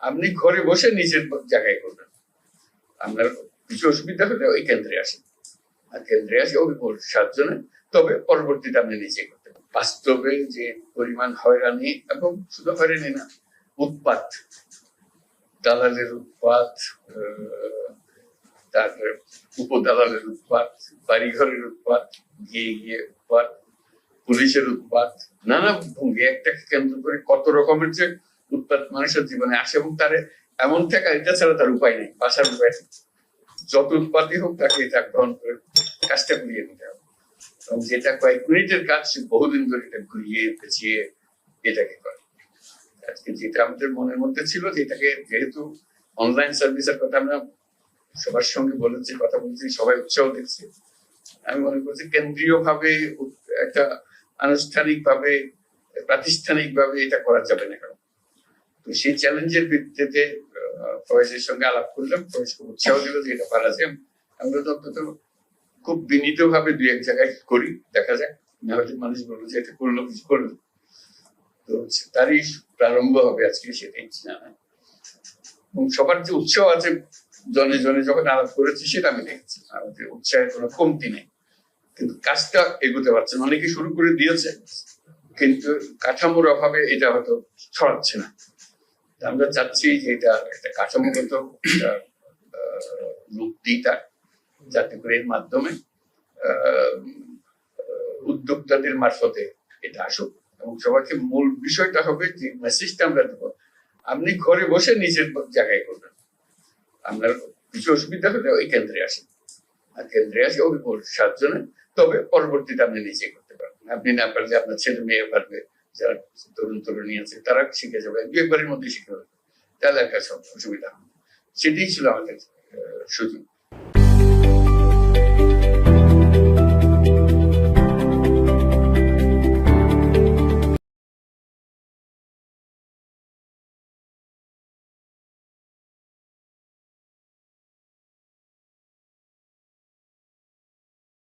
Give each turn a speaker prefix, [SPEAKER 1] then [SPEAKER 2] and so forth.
[SPEAKER 1] আপনি ঘরে বসে নিজের জায়গায় করবেন। আপনার কিছু অসুবিধা হলে ওই কেন্দ্রে আসেন, আর কেন্দ্রে আসে অভিজ্ঞ 7 জনে, তবে পরবর্তীতে আপনি নিজে করতে পারেন। বাস্তবে যে পরিমাণ হয়রানি, এবং শুধু হয়রানি না, উৎপাত, দালালের উৎপাত, তারপরে উপদালালের উৎপাত, বাড়িঘরের উৎপাত, গিয়ে গিয়ে উৎপাত, পুলিশের উৎপাত, নানা ভঙ্গি একটাকে কেন্দ্র করে কত রকমের যে উৎপাত মানুষের জীবনে আসে, এবং তার এমন থাকা, এটা ছাড়া তার উপায় নেই, বাসার উপায় নেই। যত উৎপাতই হোক তাকে এটা গ্রহণ করে কাজটা ঘুরিয়ে নিতে হবে, এবং যেটা কয়েক মিনিটের কাজ সে বহুদিন ধরে এটা ঘুরিয়ে পেঁচিয়ে এটাকে করে। আজকে যেটা আমাদের মনের মধ্যে ছিল, যেটাকে যেহেতু অনলাইন সার্ভিসের কথা আমরা সবার সঙ্গে বলেছি, কথা বলছি, সবাই উৎসাহ দিচ্ছে, আমি মনে করছি কেন্দ্রীয় ভাবে একটা আনুষ্ঠানিক ভাবে প্রাতিষ্ঠানিক ভাবে এটা করা যাবে না। কারণ তো সেই চ্যালেঞ্জের ভিত্তিতে ফয়েজের সঙ্গে আলাপ করলাম, ফয়েজ খুব উৎসাহ দিল যে এটা পারা যায়। আমরা তো অন্তত খুব বিনীত ভাবে 2-1 জায়গায় করি, দেখা যায়, না হলে মানুষ বলবো যে এটা করলো, কিছু করলো। তো তারই প্রারম্ভ হবে আজকে, সেটাই জানা। এবং সবার যে উৎসাহ আছে, জনে জনে যখন আলাপ করেছি, সেটা আমি দেখছি আমাদের উৎসাহের কোনো কমতি নেই, কিন্তু কাজটা এগোতে পারছে না। অনেকে শুরু করে দিয়েছে, কিন্তু কাঠামোর অভাবে এটা হয়তো ছড়াচ্ছে না। আমরা চাচ্ছি যে এটা একটা কাঠামোগত রূপ দিটা, যাতে করে এর মাধ্যমে উদ্যোক্তাদের মারফতে এটা আসুক, এবং সবাইকে মূল বিষয়টা হবে যে মেসেজটা আমরা দেবো, আপনি ঘরে বসে নিজের জায়গায় করবেন। আপনার কিছু অসুবিধা হলে ওই কেন্দ্রে আসেন, আর কেন্দ্রে আসে অভিজ্ঞ 7 জনে, তবে পরবর্তীতে আপনি নিজে করতে পারবেন। আপনি না পারলে আপনার ছেলে মেয়ে পারবে, যারা তরুণ তরুণী আছে তারা শিখে যাবে, 2-1 বারের মধ্যে শিখে যাবে, তাহলে একটা অসুবিধা হবে। সেটাই ছিল আমাদের সুযোগ।